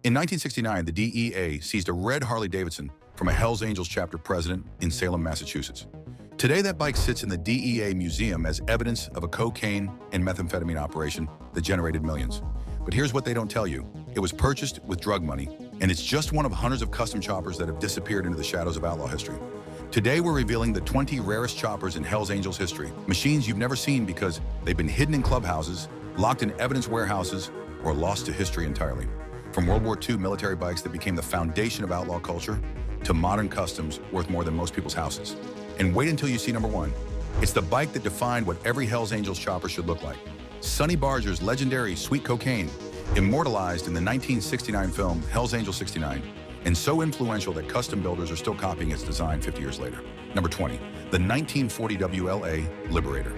In 1969, the DEA seized a red Harley-Davidson from a Hells Angels chapter president in Salem, Massachusetts. Today, that bike sits in the DEA museum as evidence of a cocaine and methamphetamine operation that generated millions. But here's what they don't tell you. It was purchased with drug money, and it's just one of hundreds of custom choppers that have disappeared into the shadows of outlaw history. Today, we're revealing the 20 rarest choppers in Hells Angels history. Machines you've never seen because they've been hidden in clubhouses, locked in evidence warehouses, or lost to history entirely. From World War II military bikes that became the foundation of outlaw culture, to modern customs worth more than most people's houses. And wait until you see number one. It's the bike that defined what every Hells Angels chopper should look like. Sonny Barger's legendary Sweet Cocaine, immortalized in the 1969 film Hells Angels 69, and so influential that custom builders are still copying its design 50 years later. Number 20, the 1940 WLA Liberator.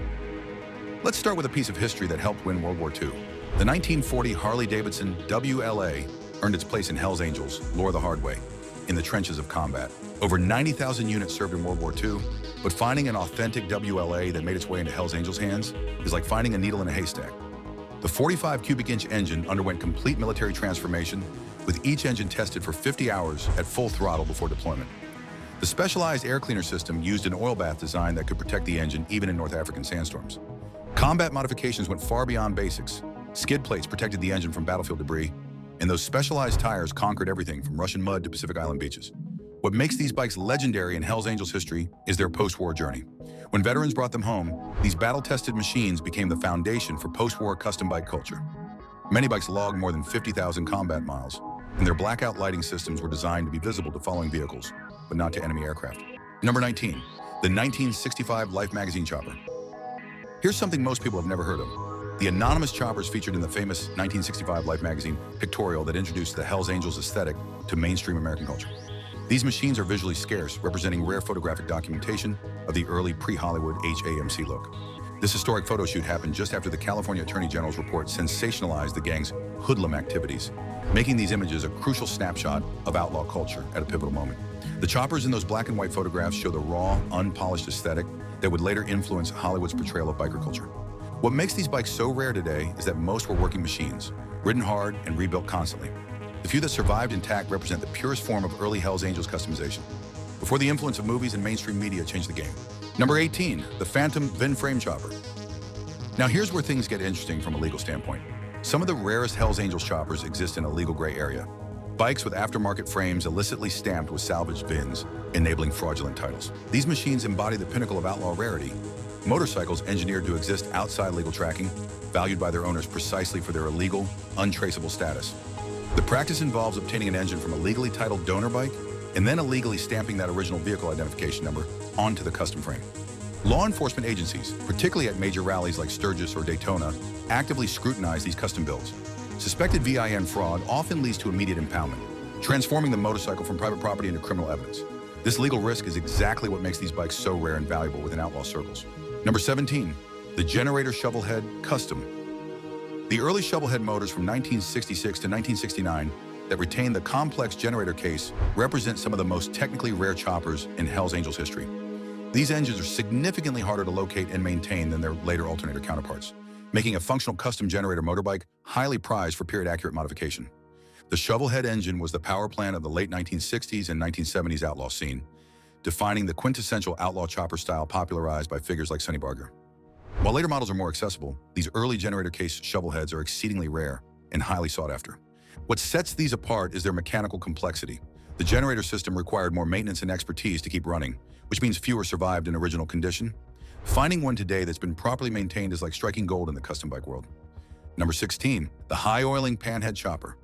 Let's start with a piece of history that helped win World War II. The 1940 Harley-Davidson WLA earned its place in Hells Angels' lore the hard way, in the trenches of combat. Over 90,000 units served in World War II, but finding an authentic WLA that made its way into Hells Angels' hands is like finding a needle in a haystack. The 45 cubic inch engine underwent complete military transformation, with each engine tested for 50 hours at full throttle before deployment. The specialized air cleaner system used an oil bath design that could protect the engine even in North African sandstorms. Combat modifications went far beyond basics. Skid plates protected the engine from battlefield debris, and those specialized tires conquered everything from Russian mud to Pacific Island beaches. What makes these bikes legendary in Hells Angels history is their post-war journey. When veterans brought them home, these battle-tested machines became the foundation for post-war custom bike culture. Many bikes logged more than 50,000 combat miles, and their blackout lighting systems were designed to be visible to following vehicles, but not to enemy aircraft. Number 19, the 1965 Life magazine chopper. Here's something most people have never heard of. The anonymous choppers featured in the famous 1965 Life magazine pictorial that introduced the Hells Angels aesthetic to mainstream American culture. These machines are visually scarce, representing rare photographic documentation of the early pre-Hollywood HAMC look. This historic photo shoot happened just after the California Attorney General's report sensationalized the gang's hoodlum activities, making these images a crucial snapshot of outlaw culture at a pivotal moment. The choppers in those black and white photographs show the raw, unpolished aesthetic that would later influence Hollywood's portrayal of biker culture. What makes these bikes so rare today is that most were working machines, ridden hard and rebuilt constantly. The few that survived intact represent the purest form of early Hells Angels customization, before the influence of movies and mainstream media changed the game. Number 18, the Phantom VIN frame chopper. Now here's where things get interesting from a legal standpoint. Some of the rarest Hells Angels choppers exist in a legal gray area. Bikes with aftermarket frames illicitly stamped with salvaged VINs, enabling fraudulent titles. These machines embody the pinnacle of outlaw rarity. Motorcycles engineered to exist outside legal tracking, valued by their owners precisely for their illegal, untraceable status. The practice involves obtaining an engine from a legally titled donor bike and then illegally stamping that original vehicle identification number onto the custom frame. Law enforcement agencies, particularly at major rallies like Sturgis or Daytona, actively scrutinize these custom builds. Suspected VIN fraud often leads to immediate impoundment, transforming the motorcycle from private property into criminal evidence. This legal risk is exactly what makes these bikes so rare and valuable within outlaw circles. Number 17, the Generator Shovelhead Custom. The early shovelhead motors from 1966 to 1969 that retain the complex generator case represent some of the most technically rare choppers in Hells Angels history. These engines are significantly harder to locate and maintain than their later alternator counterparts, making a functional custom generator motorbike highly prized for period-accurate modification. The shovelhead engine was the power plant of the late 1960s and 1970s outlaw scene, defining the quintessential outlaw chopper style popularized by figures like Sonny Barger. While later models are more accessible, these early generator case shovelheads are exceedingly rare and highly sought after. What sets these apart is their mechanical complexity. The generator system required more maintenance and expertise to keep running, which means fewer survived in original condition. Finding one today that's been properly maintained is like striking gold in the custom bike world. Number 16, the high-oiling panhead chopper.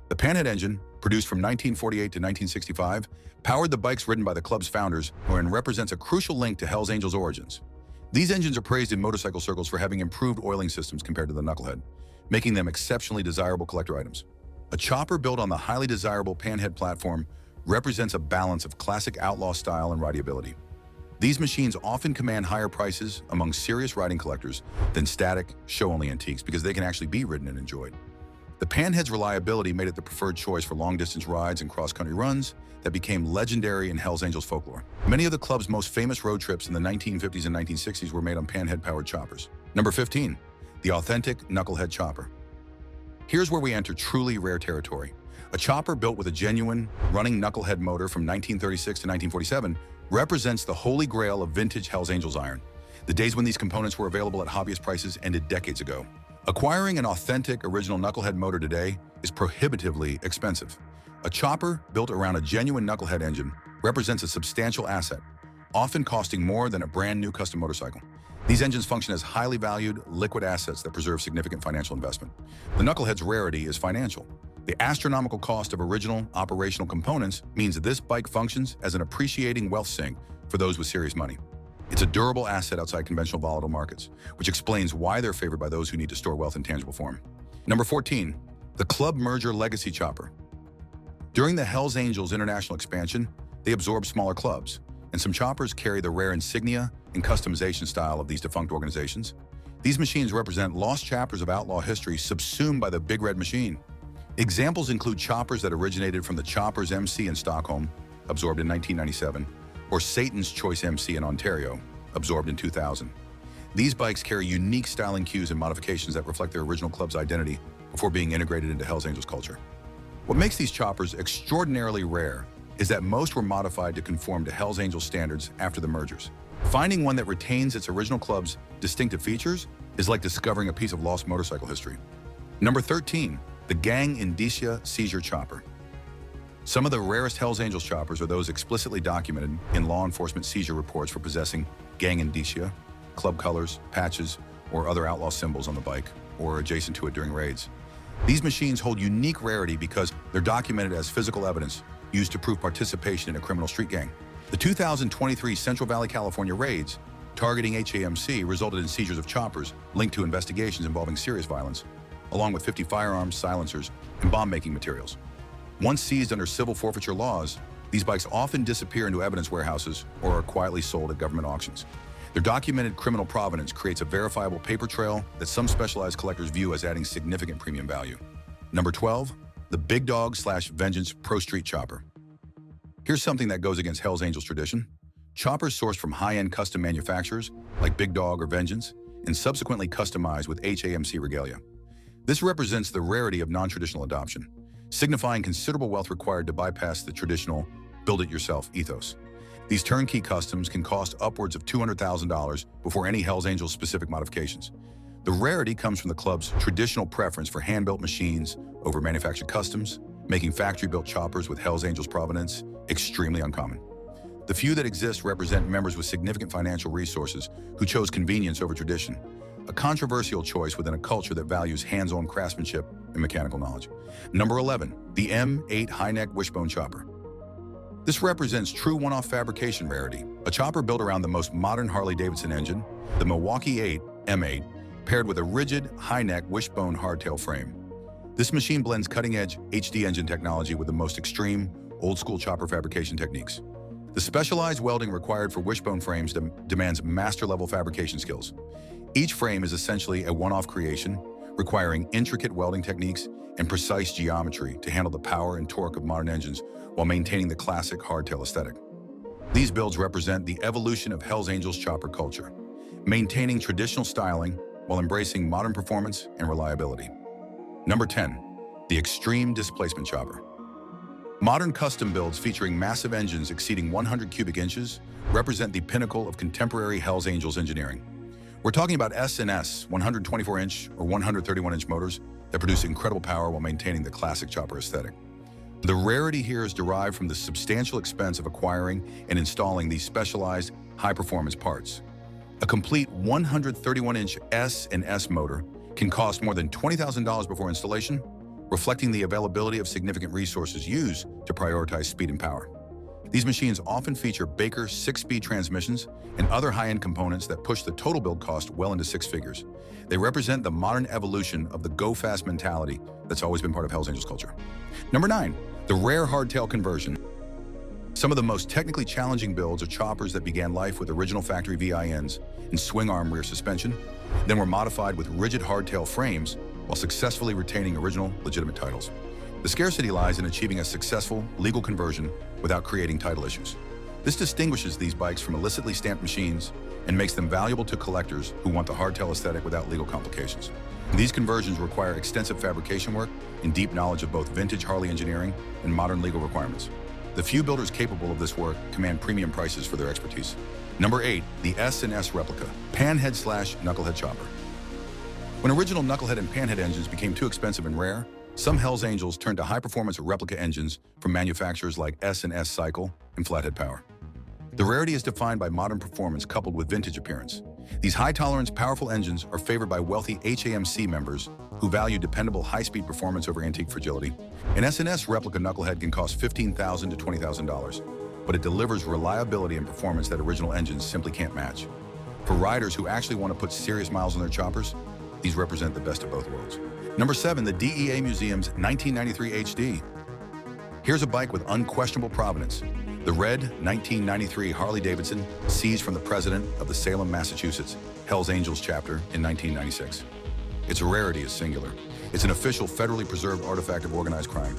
The panhead engine, produced from 1948 to 1965, powered the bikes ridden by the club's founders, and represents a crucial link to Hells Angels' origins. These engines are praised in motorcycle circles for having improved oiling systems compared to the knucklehead, making them exceptionally desirable collector items. A chopper built on the highly desirable panhead platform represents a balance of classic outlaw style and rideability. These machines often command higher prices among serious riding collectors than static, show-only antiques because they can actually be ridden and enjoyed. The panhead's reliability made it the preferred choice for long-distance rides and cross-country runs that became legendary in Hells Angels folklore. Many of the club's most famous road trips in the 1950s and 1960s were made on panhead-powered choppers. Number 15, the authentic knucklehead chopper. Here's where we enter truly rare territory. A chopper built with a genuine, running knucklehead motor from 1936 to 1947 represents the holy grail of vintage Hell's Angels iron. The days when these components were available at hobbyist prices ended decades ago. Acquiring an authentic, original knucklehead motor today is prohibitively expensive. A chopper built around a genuine knucklehead engine represents a substantial asset, often costing more than a brand new custom motorcycle. These engines function as highly valued, liquid assets that preserve significant financial investment. The knucklehead's rarity is financial. The astronomical cost of original operational components means that this bike functions as an appreciating wealth sink for those with serious money. It's a durable asset outside conventional volatile markets, which explains why they're favored by those who need to store wealth in tangible form. Number 14, the Club Merger Legacy Chopper. During the Hell's Angels international expansion, they absorbed smaller clubs, and some choppers carry the rare insignia and customization style of these defunct organizations. These machines represent lost chapters of outlaw history subsumed by the Big Red Machine. Examples include choppers that originated from the Choppers MC in Stockholm, absorbed in 1997, or Satan's Choice MC in Ontario, absorbed in 2000. These bikes carry unique styling cues and modifications that reflect their original club's identity before being integrated into Hell's Angels culture. What makes these choppers extraordinarily rare is that most were modified to conform to Hell's Angels standards after the mergers. Finding one that retains its original club's distinctive features is like discovering a piece of lost motorcycle history. Number 13, the Gang Indicia Seizure Chopper. Some of the rarest Hell's Angels choppers are those explicitly documented in law enforcement seizure reports for possessing gang indicia, club colors, patches, or other outlaw symbols on the bike, or adjacent to it during raids. These machines hold unique rarity because they're documented as physical evidence used to prove participation in a criminal street gang. The 2023 Central Valley, California raids targeting HAMC resulted in seizures of choppers linked to investigations involving serious violence, along with 50 firearms, silencers, and bomb-making materials. Once seized under civil forfeiture laws, these bikes often disappear into evidence warehouses or are quietly sold at government auctions. Their documented criminal provenance creates a verifiable paper trail that some specialized collectors view as adding significant premium value. Number 12, the Big Dog / Vengeance Pro Street Chopper. Here's something that goes against Hell's Angels tradition. Choppers sourced from high-end custom manufacturers like Big Dog or Vengeance and subsequently customized with HAMC regalia. This represents the rarity of non-traditional adoption, signifying considerable wealth required to bypass the traditional build-it-yourself ethos. These turnkey customs can cost upwards of $200,000 before any Hell's Angels specific modifications. The rarity comes from the club's traditional preference for hand-built machines over manufactured customs, making factory-built choppers with Hell's Angels provenance extremely uncommon. The few that exist represent members with significant financial resources who chose convenience over tradition, a controversial choice within a culture that values hands-on craftsmanship and mechanical knowledge. Number 11, the M8 High-Neck Wishbone Chopper. This represents true one-off fabrication rarity, a chopper built around the most modern Harley-Davidson engine, the Milwaukee 8 M8, paired with a rigid, high-neck wishbone hardtail frame. This machine blends cutting-edge HD engine technology with the most extreme, old-school chopper fabrication techniques. The specialized welding required for wishbone frames demands master-level fabrication skills. Each frame is essentially a one-off creation, requiring intricate welding techniques and precise geometry to handle the power and torque of modern engines while maintaining the classic hardtail aesthetic. These builds represent the evolution of Hell's Angels chopper culture, maintaining traditional styling while embracing modern performance and reliability. Number 10, the Extreme Displacement Chopper. Modern custom builds featuring massive engines exceeding 100 cubic inches represent the pinnacle of contemporary Hell's Angels engineering. We're talking about S&S 124-inch or 131-inch motors that produce incredible power while maintaining the classic chopper aesthetic. The rarity here is derived from the substantial expense of acquiring and installing these specialized, high-performance parts. A complete 131-inch S&S motor can cost more than $20,000 before installation, reflecting the availability of significant resources used to prioritize speed and power. These machines often feature Baker 6-speed transmissions and other high-end components that push the total build cost well into six figures. They represent the modern evolution of the go-fast mentality that's always been part of Hell's Angels culture. Number 9, the rare hardtail conversion. Some of the most technically challenging builds are choppers that began life with original factory VINs and swing-arm rear suspension, then were modified with rigid hardtail frames while successfully retaining original legitimate titles. The scarcity lies in achieving a successful legal conversion without creating title issues. This distinguishes these bikes from illicitly stamped machines and makes them valuable to collectors who want the hardtail aesthetic without legal complications. These conversions require extensive fabrication work and deep knowledge of both vintage Harley engineering and modern legal requirements. The few builders capable of this work command premium prices for their expertise. Number 8, the S&S replica, panhead/knucklehead chopper. When original knucklehead and panhead engines became too expensive and rare, some Hells Angels turned to high-performance replica engines from manufacturers like S&S Cycle and Flathead Power. The rarity is defined by modern performance coupled with vintage appearance. These high-tolerance, powerful engines are favored by wealthy HAMC members who value dependable high-speed performance over antique fragility. An S&S replica knucklehead can cost $15,000 to $20,000, but it delivers reliability and performance that original engines simply can't match. For riders who actually want to put serious miles on their choppers, these represent the best of both worlds. Number 7, the DEA Museum's 1993 HD. Here's a bike with unquestionable provenance. The red 1993 Harley-Davidson seized from the president of the Salem, Massachusetts, Hells Angels chapter in 1996. Its rarity is singular. It's an official federally preserved artifact of organized crime.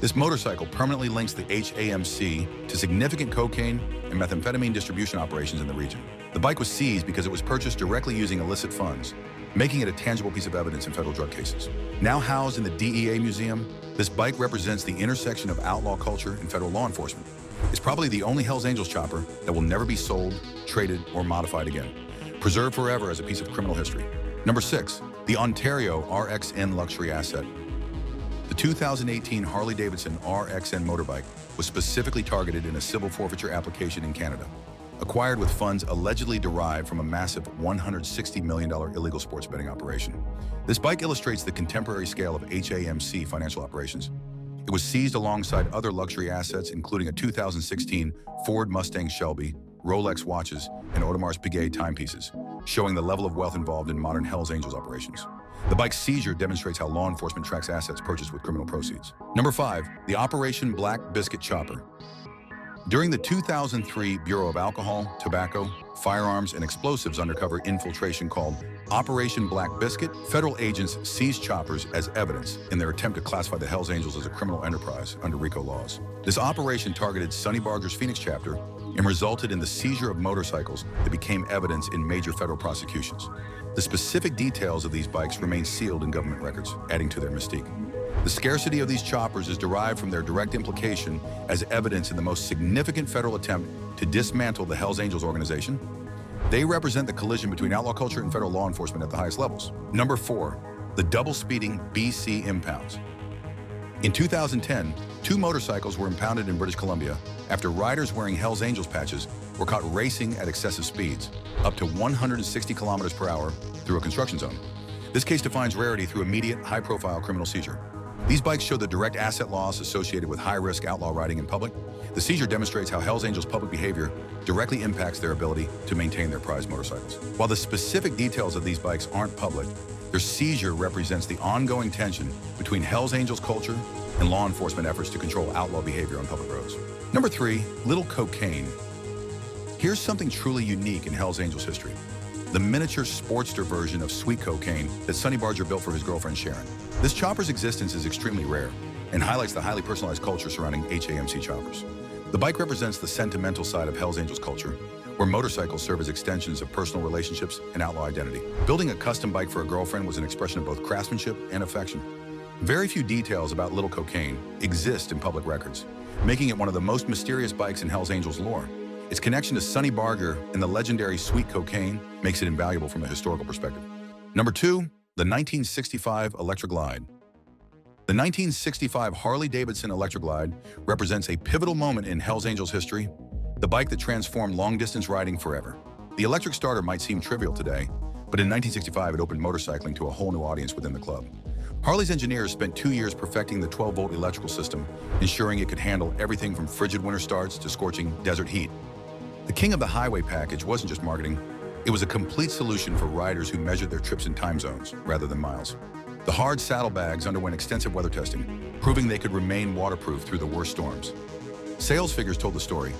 This motorcycle permanently links the HAMC to significant cocaine and methamphetamine distribution operations in the region. The bike was seized because it was purchased directly using illicit funds, making it a tangible piece of evidence in federal drug cases. Now housed in the DEA Museum, this bike represents the intersection of outlaw culture and federal law enforcement. It's probably the only Hells Angels chopper that will never be sold, traded, or modified again, preserved forever as a piece of criminal history. Number 6, the Ontario RXN luxury asset. The 2018 Harley-Davidson RXN motorbike was specifically targeted in a civil forfeiture application in Canada, acquired with funds allegedly derived from a massive $160 million illegal sports betting operation. This bike illustrates the contemporary scale of HAMC financial operations. It was seized alongside other luxury assets, including a 2016 Ford Mustang Shelby, Rolex watches, and Audemars Piguet timepieces, showing the level of wealth involved in modern Hells Angels operations. The bike's seizure demonstrates how law enforcement tracks assets purchased with criminal proceeds. Number 5, the Operation Black Biscuit Chopper. During the 2003 Bureau of Alcohol, Tobacco, Firearms, and Explosives undercover infiltration called Operation Black Biscuit, federal agents seized choppers as evidence in their attempt to classify the Hells Angels as a criminal enterprise under RICO laws. This operation targeted Sonny Barger's Phoenix chapter and resulted in the seizure of motorcycles that became evidence in major federal prosecutions. The specific details of these bikes remain sealed in government records, adding to their mystique. The scarcity of these choppers is derived from their direct implication as evidence in the most significant federal attempt to dismantle the Hells Angels organization. They represent the collision between outlaw culture and federal law enforcement at the highest levels. Number 4, the double-speeding BC impounds. In 2010, 2 motorcycles were impounded in British Columbia after riders wearing Hells Angels patches were caught racing at excessive speeds, up to 160 kilometers per hour through a construction zone. This case defines rarity through immediate, high-profile criminal seizure. These bikes show the direct asset loss associated with high-risk outlaw riding in public. The seizure demonstrates how Hells Angels' public behavior directly impacts their ability to maintain their prized motorcycles. While the specific details of these bikes aren't public, their seizure represents the ongoing tension between Hells Angels culture and law enforcement efforts to control outlaw behavior on public roads. Number 3, little cocaine. Here's something truly unique in Hells Angels history: the miniature Sportster version of sweet cocaine that Sonny Barger built for his girlfriend Sharon. This chopper's existence is extremely rare and highlights the highly personalized culture surrounding HAMC choppers. The bike represents the sentimental side of Hells Angels culture, where motorcycles serve as extensions of personal relationships and outlaw identity. Building a custom bike for a girlfriend was an expression of both craftsmanship and affection. Very few details about Little Cocaine exist in public records, making it one of the most mysterious bikes in Hells Angels lore. Its connection to Sonny Barger and the legendary Sweet Cocaine makes it invaluable from a historical perspective. Number 2, the 1965 Electroglide. The 1965 Harley-Davidson Electroglide represents a pivotal moment in Hells Angels history, the bike that transformed long-distance riding forever. The electric starter might seem trivial today, but in 1965 it opened motorcycling to a whole new audience within the club. Harley's engineers spent 2 years perfecting the 12-volt electrical system, ensuring it could handle everything from frigid winter starts to scorching desert heat. The king of the highway package wasn't just marketing, it was a complete solution for riders who measured their trips in time zones rather than miles. The hard saddlebags underwent extensive weather testing, proving they could remain waterproof through the worst storms. Sales figures told the story.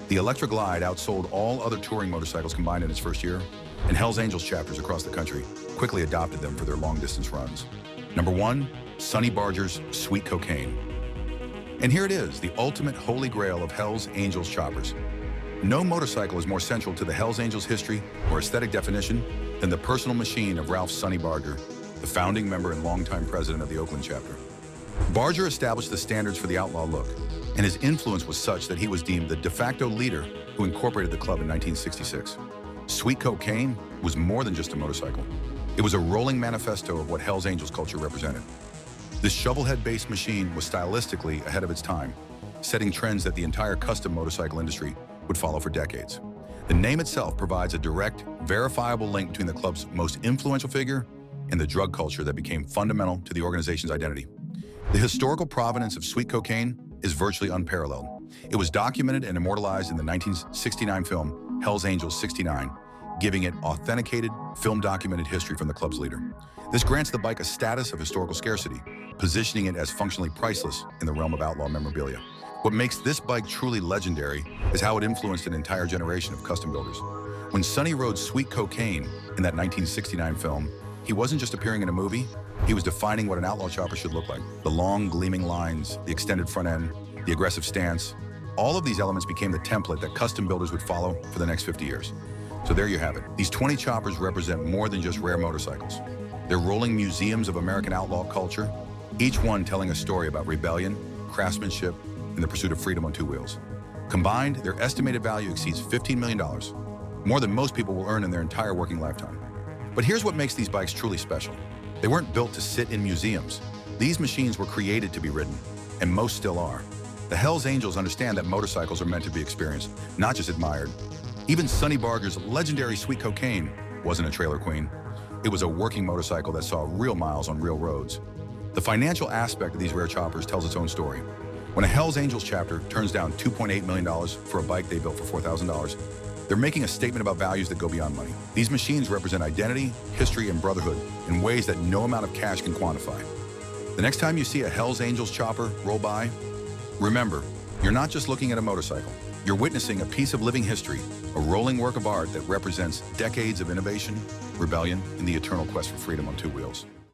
The Electroglide outsold all other touring motorcycles combined in its first year, and Hells Angels chapters across the country quickly adopted them for their long-distance runs. Number 1, Sonny Barger's Sweet Cocaine. And here it is, the ultimate holy grail of Hells Angels choppers. No motorcycle is more central to the Hells Angels history or aesthetic definition than the personal machine of Ralph Sonny Barger, the founding member and longtime president of the Oakland chapter. Barger established the standards for the outlaw look, and his influence was such that he was deemed the de facto leader who incorporated the club in 1966. Sweet Cocaine was more than just a motorcycle. It was a rolling manifesto of what Hell's Angels culture represented. This shovelhead-based machine was stylistically ahead of its time, setting trends that the entire custom motorcycle industry would follow for decades. The name itself provides a direct, verifiable link between the club's most influential figure and the drug culture that became fundamental to the organization's identity. The historical provenance of Sweet Cocaine is virtually unparalleled. It was documented and immortalized in the 1969 film Hell's Angels 69, giving it authenticated, film-documented history from the club's leader. This grants the bike a status of historical scarcity, positioning it as functionally priceless in the realm of outlaw memorabilia. What makes this bike truly legendary is how it influenced an entire generation of custom builders. When Sonny rode Sweet Cocaine in that 1969 film, he wasn't just appearing in a movie, he was defining what an outlaw chopper should look like. The long, gleaming lines, the extended front end, the aggressive stance, all of these elements became the template that custom builders would follow for the next 50 years. So there you have it. These 20 choppers represent more than just rare motorcycles. They're rolling museums of American outlaw culture, each one telling a story about rebellion, craftsmanship, and the pursuit of freedom on two wheels. Combined, their estimated value exceeds $15 million, more than most people will earn in their entire working lifetime. But here's what makes these bikes truly special. They weren't built to sit in museums. These machines were created to be ridden, and most still are. The Hell's Angels understand that motorcycles are meant to be experienced, not just admired. Even Sonny Barger's legendary Sweet Cocaine wasn't a trailer queen. It was a working motorcycle that saw real miles on real roads. The financial aspect of these rare choppers tells its own story. When a Hell's Angels chapter turns down $2.8 million for a bike they built for $4,000, they're making a statement about values that go beyond money. These machines represent identity, history, and brotherhood in ways that no amount of cash can quantify. The next time you see a Hell's Angels chopper roll by, remember, you're not just looking at a motorcycle. You're witnessing a piece of living history, a rolling work of art that represents decades of innovation, rebellion, and the eternal quest for freedom on two wheels.